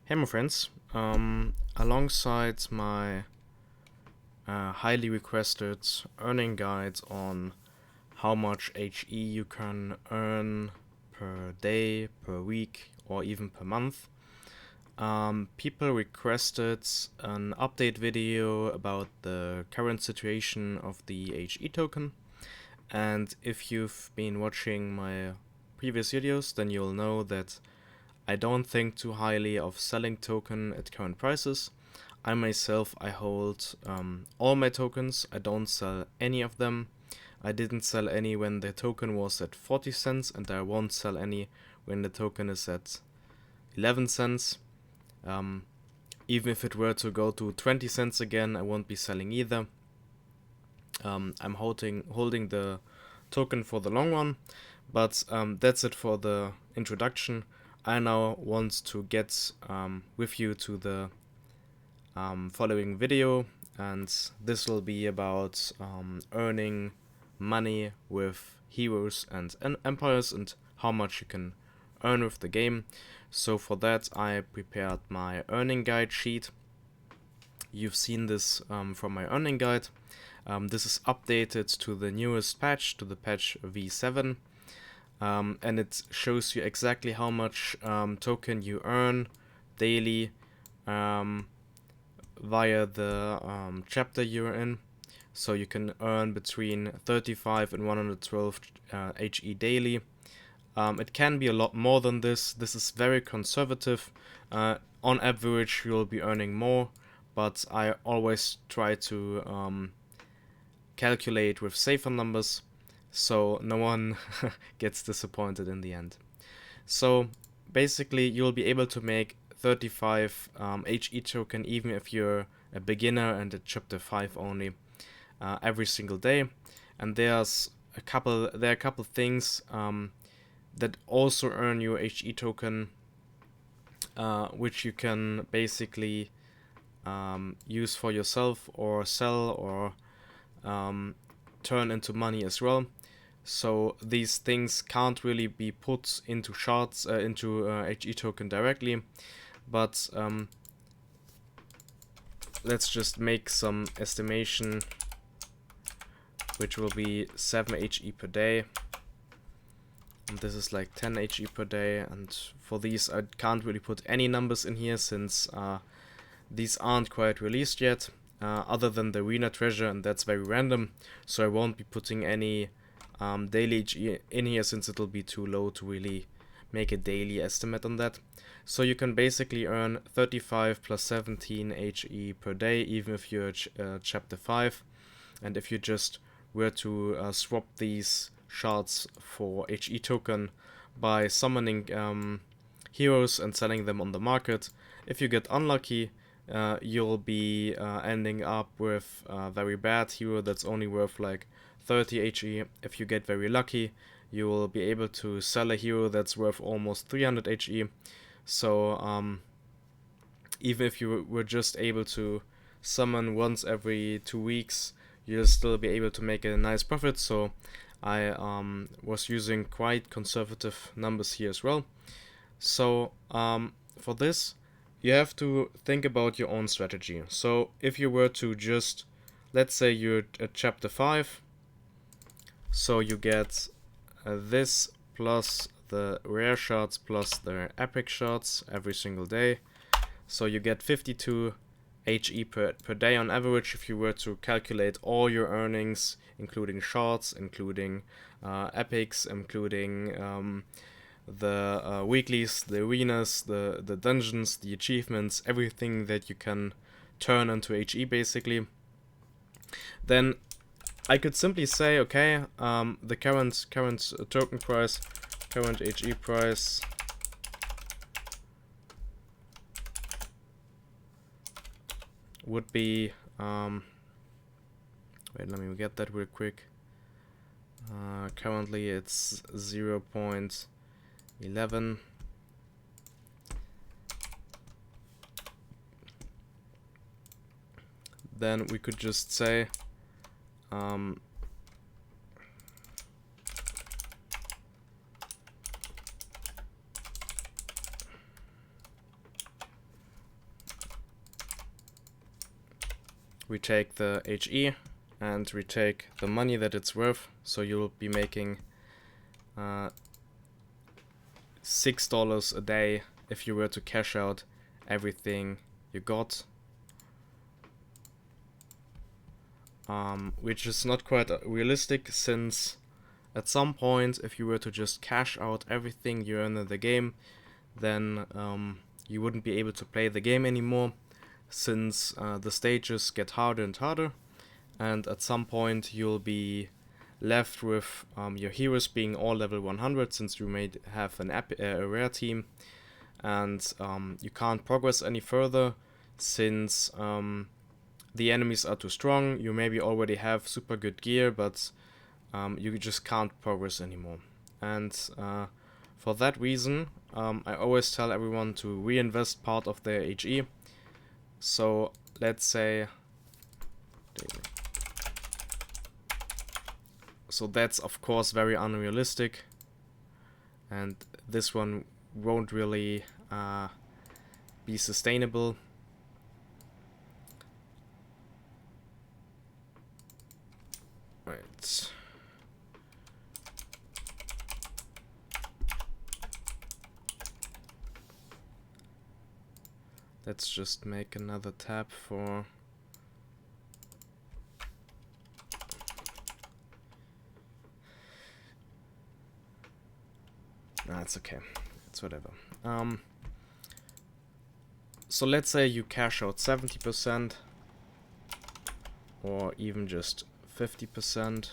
Hey my friends, alongside my highly requested earning guide on how much HE you can earn per day, per week, or even per month, people requested an update video about the current situation of the HE token. And if you've been watching my previous videos, then you'll know that I don't think too highly of selling token at current prices. I hold all my tokens. I don't sell any of them. I didn't sell any when the token was at 40 cents, and I won't sell any when the token is at 11 cents. Even if it were to go to 20 cents again, I won't be selling either. I'm holding the token for the long run, but that's it for the introduction. I now want to get with you to the following video, and this will be about earning money with heroes and empires and how much you can earn with the game. So for that I prepared my earning guide sheet. You've seen this from my earning guide. This is updated to the newest patch, to the patch V7. And it shows you exactly how much token you earn daily via the chapter you're in. So you can earn between 35 and 112 HE daily. It can be a lot more than this. This is very conservative. On average, you'll be earning more, but I always try to calculate with safer numbers, so no one gets disappointed in the end. So basically you'll be able to make 35 HE token even if you're a beginner and at chapter 5 only, every single day. And there are a couple things that also earn you HE token, which you can basically use for yourself or sell or turn into money as well. So these things can't really be put into shards, into HE token directly, but let's just make some estimation, which will be 7 HE per day. And this is like 10 HE per day, and for these I can't really put any numbers in here since these aren't quite released yet, other than the arena treasure, and that's very random, so I won't be putting any daily HE in here since it'll be too low to really make a daily estimate on that. So you can basically earn 35 plus 17 HE per day even if you're chapter 5, and if you just were to swap these shards for HE token by summoning heroes and selling them on the market, if you get unlucky, you'll be ending up with a very bad hero that's only worth like 30 HE. If you get very lucky, you will be able to sell a hero that's worth almost 300 HE. So even if you were just able to summon once every 2 weeks, you'll still be able to make a nice profit. So I was using quite conservative numbers here as well. So for this, you have to think about your own strategy. So if you were to just, let's say you're at chapter 5, so you get this plus the rare shards plus the epic shards every single day. So you get 52 HE per day on average if you were to calculate all your earnings, including shards, including epics, including the weeklies, the arenas, the dungeons, the achievements, everything that you can turn into HE basically. Then I could simply say, okay, the current token price, current HE price would be wait, let me get that real quick. Currently it's 0.11. Then we could just say we take the HE and we take the money that it's worth. So you'll be making $6 a day if you were to cash out everything you got. Which is not quite realistic, since at some point, if you were to just cash out everything you earn in the game, then you wouldn't be able to play the game anymore, since the stages get harder and harder, and at some point you'll be left with your heroes being all level 100, since you may have a rare team, and you can't progress any further, since the enemies are too strong. You maybe already have super good gear, but you just can't progress anymore. And for that reason, I always tell everyone to reinvest part of their HE. So let's say, so that's of course very unrealistic, and this one won't really be sustainable. Right. Let's just make another tab for it's okay. It's whatever. So let's say you cash out 70% or even just 50%.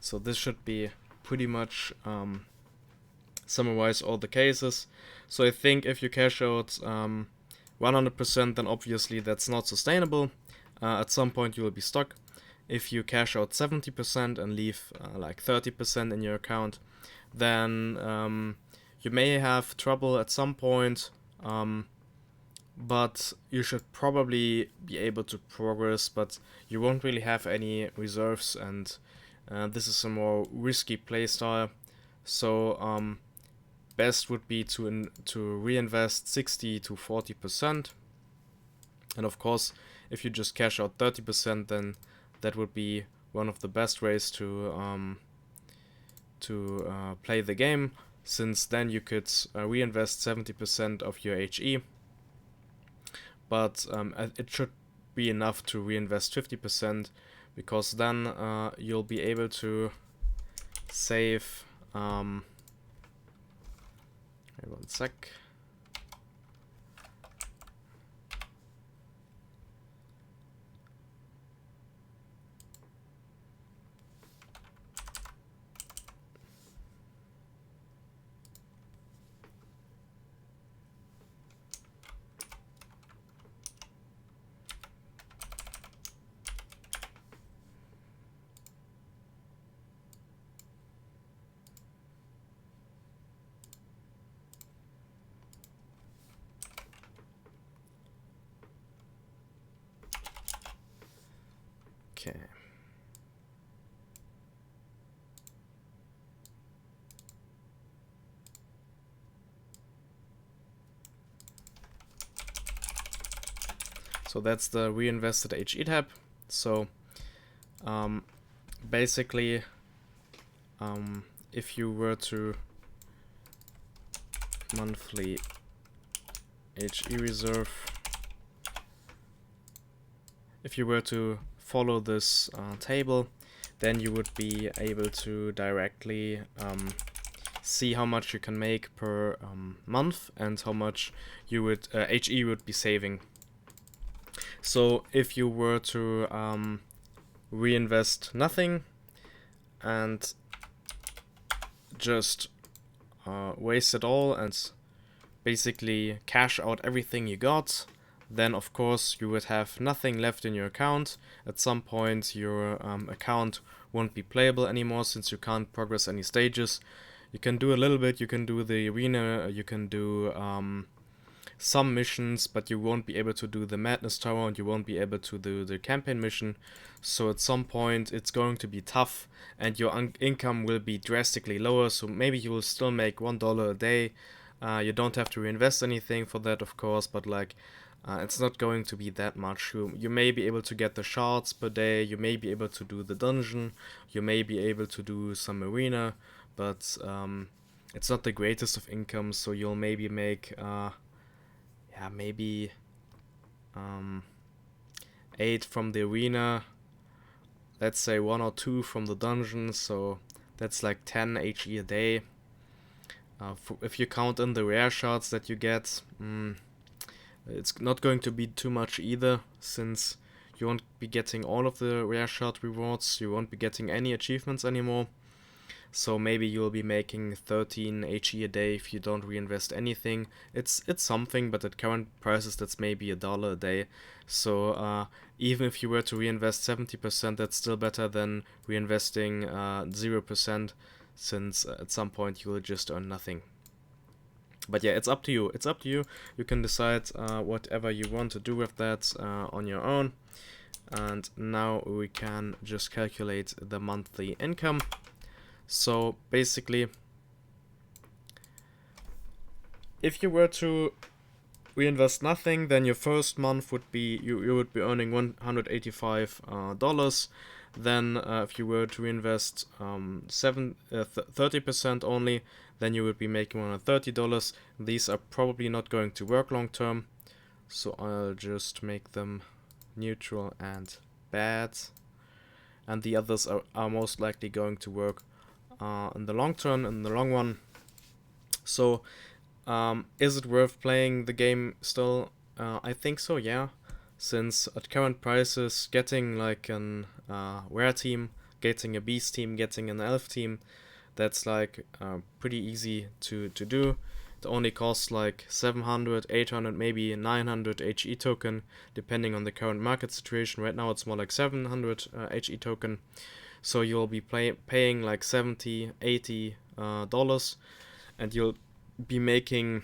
So this should be pretty much summarize all the cases. So I think if you cash out 100%, then obviously that's not sustainable. At some point you will be stuck. If you cash out 70% and leave like 30% in your account, then you may have trouble at some point, but you should probably be able to progress, but you won't really have any reserves, and this is a more risky playstyle. So best would be to reinvest 60 to 40%, and of course if you just cash out 30%, then that would be one of the best ways to play the game, since then you could reinvest 70% of your HE, but it should be enough to reinvest 50%, because then you'll be able to save wait one sec. Okay. So that's the reinvested HE tab. So basically if you were to monthly HE reserve, if you were to follow this table, then you would be able to directly see how much you can make per month and how much you would HE would be saving. So if you were to reinvest nothing and just waste it all and basically cash out everything you got, then of course you would have nothing left in your account. At some point your account won't be playable anymore since you can't progress any stages. You can do a little bit, you can do the arena, you can do some missions, but you won't be able to do the Madness Tower and you won't be able to do the campaign mission. So at some point it's going to be tough and your income will be drastically lower. So maybe you will still make $1 a day. You don't have to reinvest anything for that, of course, but like it's not going to be that much. You may be able to get the shards per day, you may be able to do the dungeon, you may be able to do some arena, but it's not the greatest of income, so you'll maybe make maybe 8 from the arena, let's say 1 or 2 from the dungeon, so that's like 10 HE a day. If you count in the rare shards that you get, it's not going to be too much either, since you won't be getting all of the rare shard rewards, you won't be getting any achievements anymore. So maybe you'll be making 13 HE a day if you don't reinvest anything. It's something, but at current prices that's maybe $1 a day. So even if you were to reinvest 70%, that's still better than reinvesting 0%, since at some point you will just earn nothing. But yeah, it's up to you. It's up to you. You can decide whatever you want to do with that on your own. And now we can just calculate the monthly income. So basically, if you were to reinvest nothing, then your first month would be you would be earning $185. Then if you were to reinvest 30% only, then you would be making $130. These are probably not going to work long term, so I'll just make them neutral and bad, and the others are most likely going to work in the long term, in the long run. So is it worth playing the game still? I think so, yeah, since at current prices getting like an rare team, getting a beast team, getting an elf team, that's like pretty easy to do. It only costs like 700, 800, maybe 900 HE token, depending on the current market situation. Right now it's more like 700 HE token. So you'll be paying like $70, $80, and you'll be making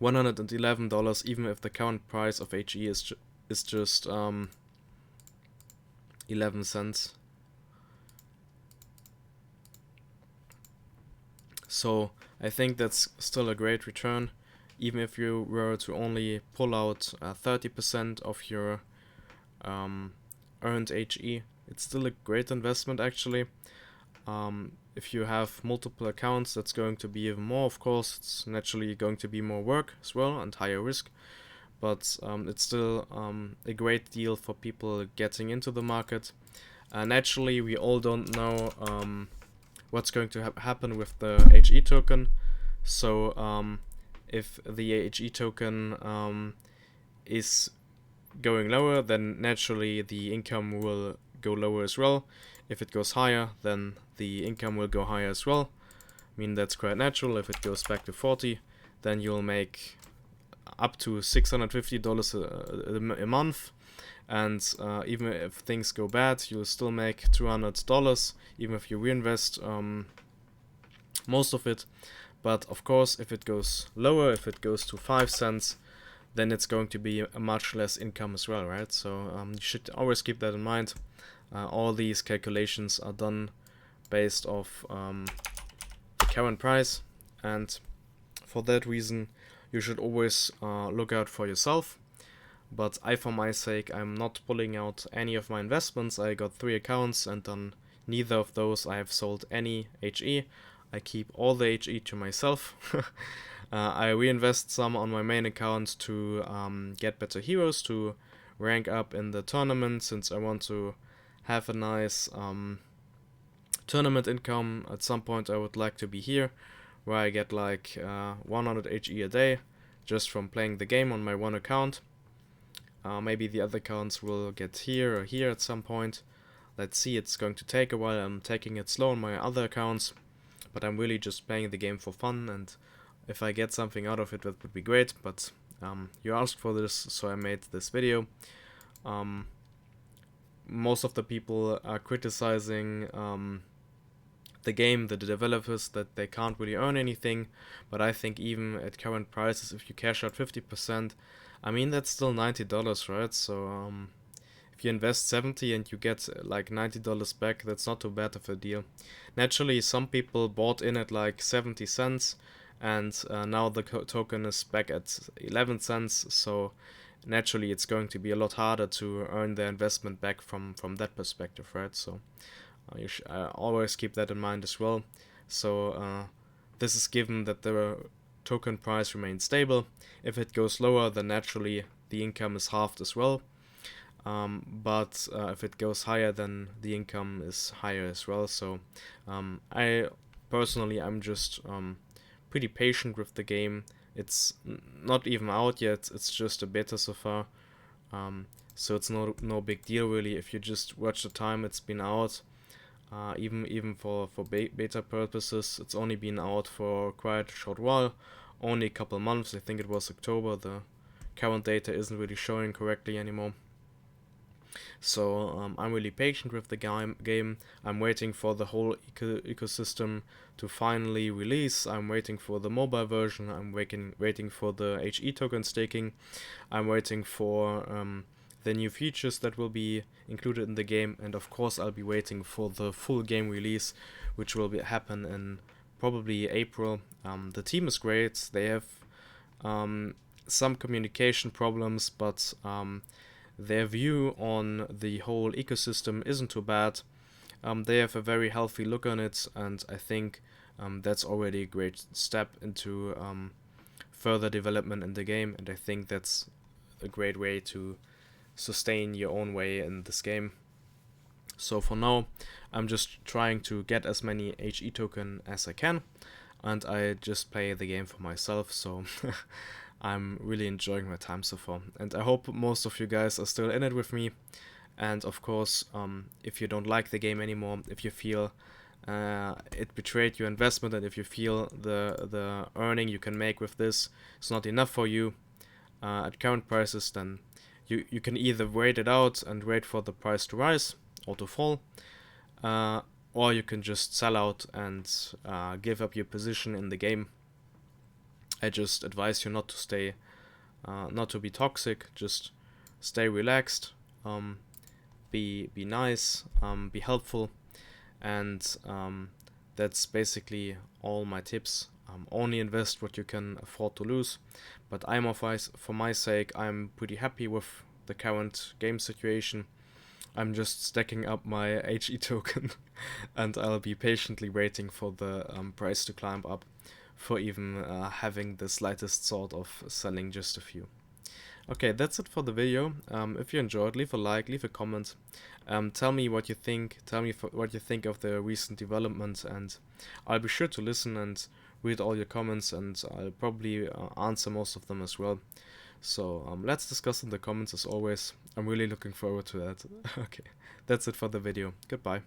$111, even if the current price of HE is just 11 cents. So I think that's still a great return, even if you were to only pull out 30% of your earned HE. It's still a great investment, actually. If you have multiple accounts, that's going to be even more, of course. It's naturally going to be more work as well and higher risk, but it's still a great deal for people getting into the market. Naturally, we all don't know what's going to happen with the HE token. So if the HE token is going lower, then naturally the income will go lower as well. If it goes higher, then the income will go higher as well. I mean, that's quite natural. If it goes back to 40, then you'll make up to $650 a month. And even if things go bad, you'll still make $200, even if you reinvest most of it. But of course, if it goes lower, if it goes to 5 cents, then it's going to be a much less income as well, right? So you should always keep that in mind. All these calculations are done based off the current price, and for that reason you should always look out for yourself. But for my sake, I'm not pulling out any of my investments. I got 3 accounts, and on neither of those I have sold any HE. I keep all the HE to myself. I reinvest some on my main account to get better heroes, to rank up in the tournament, since I want to have a nice tournament income. At some point I would like to be here, where I get like 100 HE a day just from playing the game on my one account. Maybe the other accounts will get here or here at some point. Let's see, it's going to take a while. I'm taking it slow on my other accounts, but I'm really just playing the game for fun, and if I get something out of it, that would be great. But You asked for this, so I made this video. Most of the people are criticizing the game, the developers, that they can't really earn anything, but I think even at current prices, if you cash out 50%, I mean, that's still $90, right? So if you invest 70 and you get like $90 back, that's not too bad of a deal. Naturally, some people bought in at like 70 cents, and now the token is back at 11 cents, so naturally it's going to be a lot harder to earn the investment back from that perspective, right? So you should always keep that in mind as well. So this is given that the token price remains stable. If it goes lower, then naturally the income is halved as well. But if it goes higher, then the income is higher as well. So I personally, I'm just pretty patient with the game. It's not even out yet. It's just a beta so far. So it's no big deal really. If you just watch the time it's been out, even for beta purposes, it's only been out for quite a short while, only a couple months. I think it was October. The current data isn't really showing correctly anymore. So I'm really patient with the game. I'm waiting for the whole ecosystem to finally release. I'm waiting for the mobile version. I'm waiting for the HE token staking. I'm waiting for the new features that will be included in the game, and of course I'll be waiting for the full game release, which will happen in probably April. The team is great. They have some communication problems, but their view on the whole ecosystem isn't too bad. They have a very healthy look on it, and I think that's already a great step into further development in the game, and I think that's a great way to sustain your own way in this game. So for now, I'm just trying to get as many HE token as I can, and I just play the game for myself, so I'm really enjoying my time so far, and I hope most of you guys are still in it with me. And of course, if you don't like the game anymore, if you feel it betrayed your investment, and if you feel the earning you can make with this is not enough for you at current prices, then you can either wait it out and wait for the price to rise or to fall, or you can just sell out and give up your position in the game. I just advise you not to stay, not to be toxic. Just stay relaxed, be nice, be helpful, and that's basically all my tips. Only invest what you can afford to lose. But for my sake, I'm pretty happy with the current game situation. I'm just stacking up my HE token, and I'll be patiently waiting for the price to climb up, for even having the slightest thought of selling just a few. Okay, that's it for the video. If you enjoyed, leave a like, leave a comment. Tell me what you think. Tell me what you think of the recent developments, and I'll be sure to listen and read all your comments, and I'll probably answer most of them as well. So let's discuss in the comments as always. I'm really looking forward to that. Okay, that's it for the video. Goodbye.